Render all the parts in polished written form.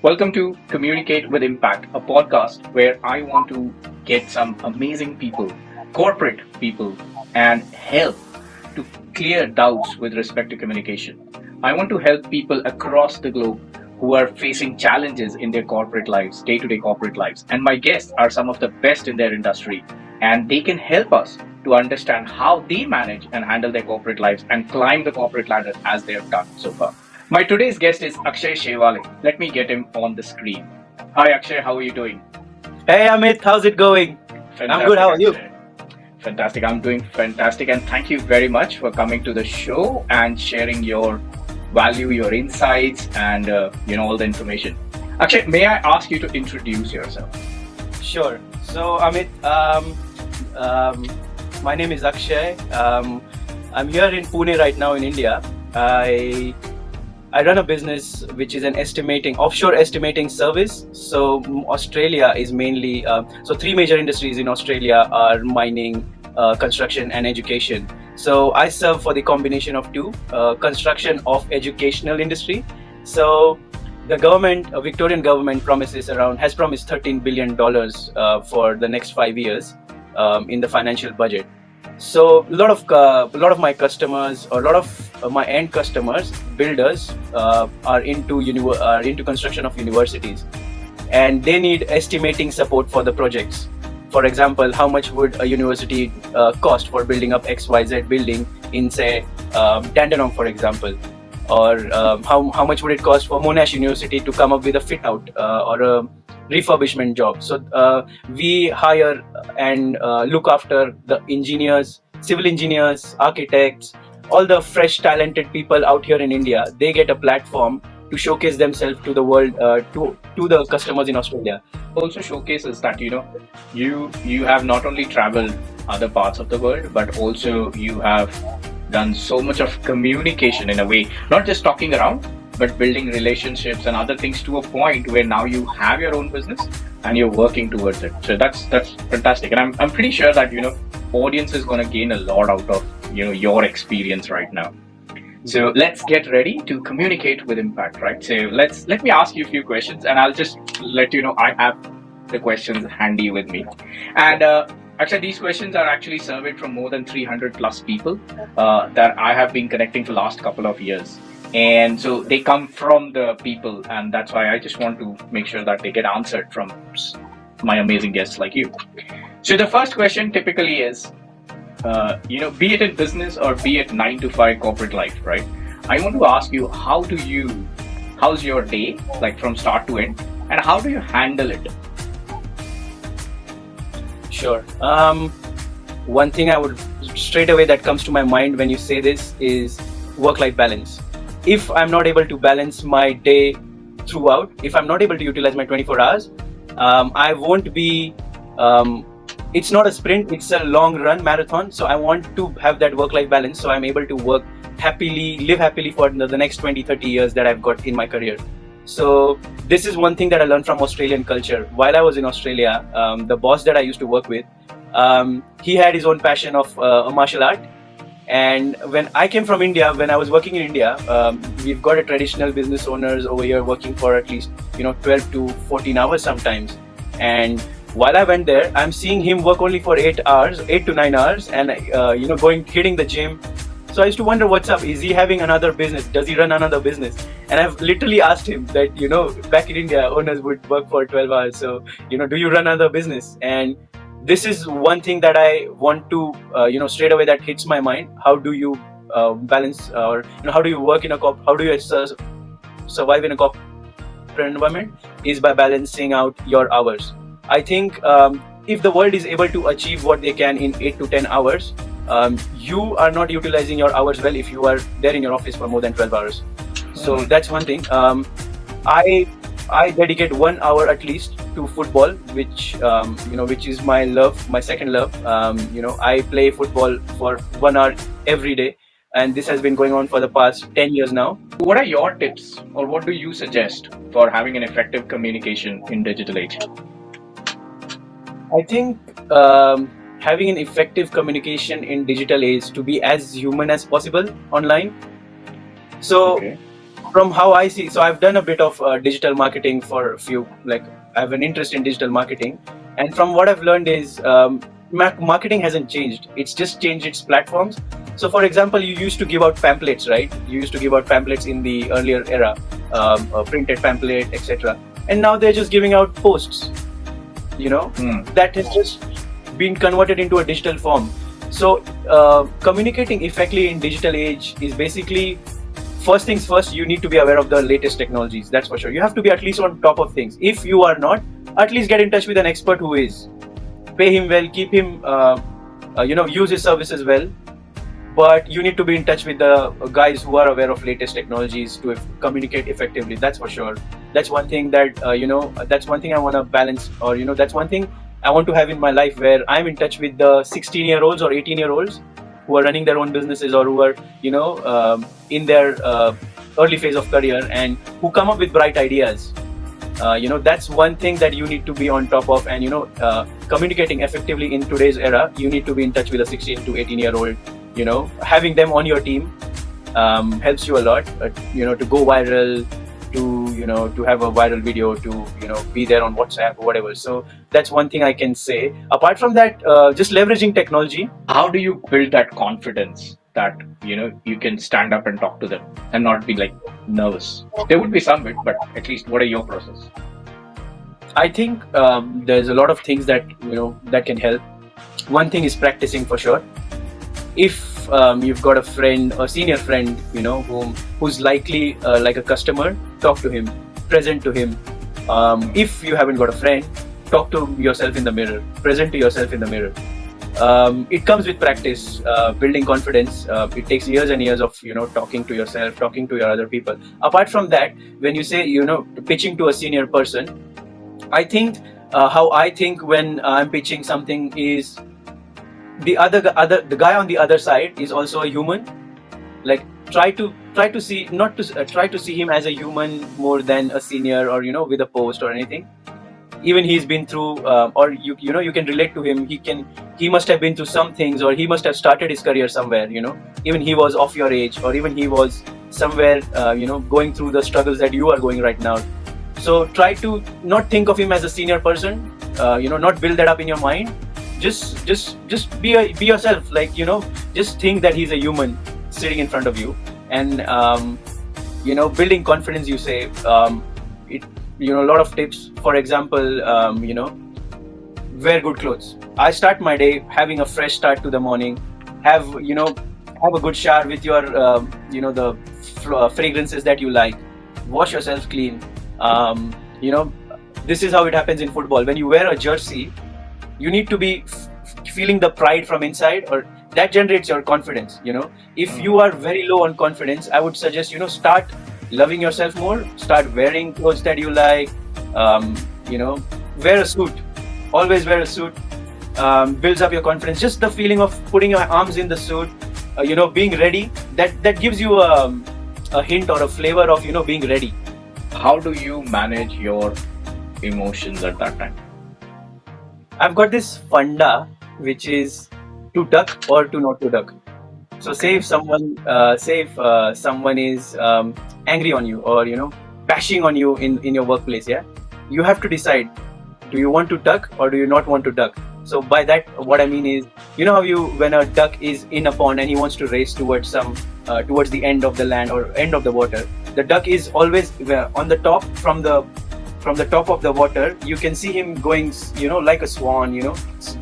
Welcome to Communicate with Impact, a podcast where I want to get some amazing people, corporate people, and help to clear doubts with respect to communication. I want to help people across the globe who are facing challenges in their corporate lives, day to day corporate lives. And my guests are some of the best in their industry, and they can help us to understand how they manage and handle their corporate lives and climb the corporate ladder as they have done so far. My today's guest is Akshay Shewale. Let me get him on the screen. Hi Akshay, how are you doing? Hey Amit, how's it going? I'm good, how are you? Akshay. Fantastic, I'm doing fantastic, and thank you very much for coming to the show and sharing your value, your insights, and all the information. Akshay, may I ask you to introduce yourself? Sure. So Amit, my name is Akshay. I'm here in Pune right now in India. I run a business which is an offshore estimating service. So Australia is mainly, so three major industries in Australia are mining, construction and education. So I serve for the combination of two, construction of educational industry. So the government, Victorian government has promised $13 billion for the next 5 years in the financial budget. So a lot of my customers, or a lot of my end customers, builders, are into construction of universities, and they need estimating support for the projects. For example, how much would a university cost for building up XYZ building in, say, Dandenong, for example, or how much would it cost for Monash University to come up with a fit out or a refurbishment job. So we hire and look after the engineers, civil engineers, architects, all the fresh talented people out here in India. They get a platform to showcase themselves to the world, to the customers in Australia. Also showcases that you have not only traveled other parts of the world, but also you have done so much of communication in a way, not just talking around, but building relationships and other things to a point where now you have your own business and you're working towards it. So that's fantastic, and I'm pretty sure that audience is going to gain a lot out of your experience right now. So let's get ready to communicate with impact, right? So let me ask you a few questions, and I'll just let you know I have the questions handy with me. And actually, these questions are actually surveyed from more than 300 plus people that I have been connecting for the last couple of years. And so they come from the people, and that's why I just want to make sure that they get answered from my amazing guests like you. So the first question typically is, be it in business or be it 9 to 5 corporate life, right? I want to ask you, how's your day, like from start to end, and how do you handle it? Sure. One thing straight away that comes to my mind when you say this is work-life balance. If I'm not able to balance my day throughout, if I'm not able to utilize my 24 hours, I won't be, it's not a sprint, it's a long run marathon. So I want to have that work-life balance, so I'm able to live happily for the next 20, 30 years that I've got in my career. So this is one thing that I learned from Australian culture. While I was in Australia, the boss that I used to work with, he had his own passion of a martial art. And when I came from India, when I was working in India, we've got a traditional business owners over here working for at least 12 to 14 hours sometimes. And while I went there, I'm seeing him work only for 8 to 9 hours, and hitting the gym. So I used to wonder, what's up? Is he having another business? Does he run another business? And I've literally asked him that back in India, owners would work for 12 hours. So do you run another business? And this is one thing that I want to, straight away that hits my mind. How do you balance, or how do you work in how do you survive in a corporate environment? Is by balancing out your hours. I think if the world is able to achieve what they can in 8 to 10 hours, you are not utilizing your hours well if you are there in your office for more than 12 hours. So that's one thing. I dedicate 1 hour at least to football, which is my love, my second love. I play football for 1 hour every day, and this has been going on for the past 10 years now. What are your tips, or what do you suggest for having an effective communication in digital age? I think having an effective communication in digital age to be as human as possible online. So from how I see, so I've done a bit of digital marketing for a few, like I have an interest in digital marketing, and from what I've learned is marketing hasn't changed. It's just changed its platforms. So, for example, you used to give out pamphlets, right? You used to give out pamphlets in the earlier era, a printed pamphlet, etc. And now they're just giving out posts. That has just been converted into a digital form. So, communicating effectively in digital age is basically, first things first, you need to be aware of the latest technologies. That's for sure. You have to be at least on top of things. If you are not, at least get in touch with an expert who is. Pay him well, keep him, use his services well. But you need to be in touch with the guys who are aware of latest technologies to communicate effectively. That's for sure. That's one thing that, that's one thing I want to balance, or, that's one thing I want to have in my life, where I'm in touch with the 16-year-olds or 18-year-olds who are running their own businesses, or who are, in their early phase of career, and who come up with bright ideas. That's one thing that you need to be on top of. And, communicating effectively in today's era, you need to be in touch with a 16 to 18-year-old. Having them on your team helps you a lot, to go viral, to have a viral video, to, be there on WhatsApp or whatever. So that's one thing I can say. Apart from that, just leveraging technology. How do you build that confidence that, you can stand up and talk to them and not be like nervous? There would be some bit, but at least what are your process? I think there's a lot of things that, that can help. One thing is practicing for sure. If you've got a friend, a senior friend, who's likely like a customer, talk to him, present to him. If you haven't got a friend, talk to yourself in the mirror, present to yourself in the mirror. It comes with practice, building confidence. It takes years and years of, talking to yourself, talking to your other people. Apart from that, when you say, pitching to a senior person, I think how I think when I'm pitching something is, the guy on the other side is also a human. Like try to see him as a human more than a senior, or with a post or anything. Even he's been through, or you can relate to him. He must have been through some things, or he must have started his career somewhere. Even he was of your age, or even he was somewhere, going through the struggles that you are going right now. So try to not think of him as a senior person. Not build that up in your mind. Just be yourself. Like, just think that he's a human sitting in front of you. And building confidence, you say, a lot of tips. For example, wear good clothes. I start my day having a fresh start to the morning. Have a good shower with your the fragrances that you like. Wash yourself clean. This is how it happens in football. When you wear a jersey, you need to be feeling the pride from inside, or that generates your confidence. If you are very low on confidence, I would suggest, start loving yourself more. Start wearing clothes that you like. Wear a suit. Always wear a suit. Builds up your confidence. Just the feeling of putting your arms in the suit, being ready. That gives you a hint or a flavor of being ready. How do you manage your emotions at that time? I've got this funda, which is to duck or to not to duck. So say if someone is angry on you, or bashing on you in your workplace, you have to decide, do you want to duck or do you not want to duck? So by that, what I mean is, when a duck is in a pond and he wants to race towards the end of the land or end of the water, the duck is always on the top. From the top of the water, you can see him going, like a swan,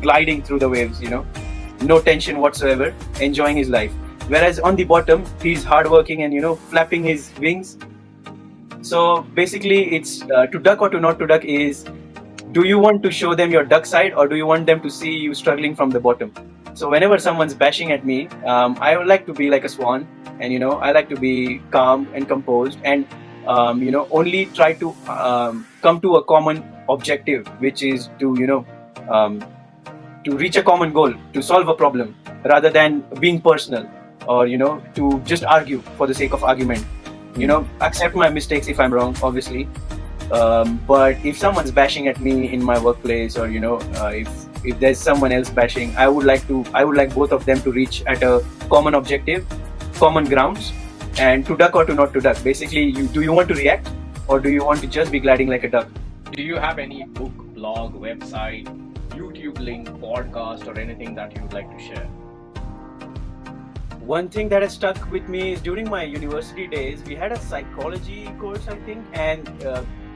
gliding through the waves, no tension whatsoever, enjoying his life. Whereas on the bottom, he's hardworking and, flapping his wings. So basically, it's to duck or to not to duck is, do you want to show them your duck side, or do you want them to see you struggling from the bottom? So whenever someone's bashing at me, I would like to be like a swan, and I like to be calm and composed, and only try to come to a common objective, which is to reach a common goal, to solve a problem, rather than being personal, or to just argue for the sake of argument. Accept my mistakes if I'm wrong, obviously, but if someone's bashing at me in my workplace, or if there's someone else bashing, I would like both of them to reach at a common objective, common grounds, and to duck or to not to duck. Basically, do you want to react or do you want to just be gliding like a duck? Do you have any book, blog, website, YouTube link, podcast, or anything that you would like to share? One thing that has stuck with me is during my university days, we had a psychology course, I think, and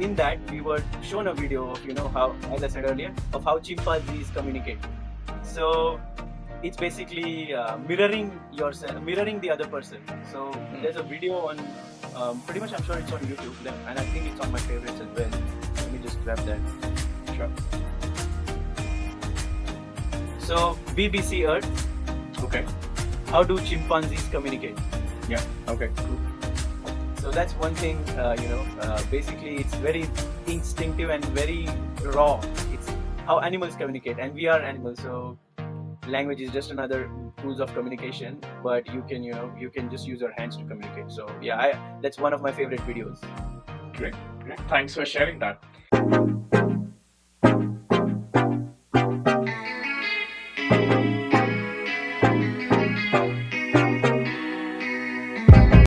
in that we were shown a video of, how, as I said earlier, of how chimpanzees communicate. So it's basically mirroring yourself, mirroring the other person. So there's a video on, pretty much I'm sure it's on YouTube, and I think it's on my favorites as well. Let me just grab that. Sure. So BBC Earth. Okay. How do chimpanzees communicate? Yeah. Okay. Cool. So that's one thing, basically it's very instinctive and very raw. It's how animals communicate, and we are animals, so language is just another tools of communication, but you can just use your hands to communicate. So yeah, that's one of my favorite videos. Great. Thanks for sharing that.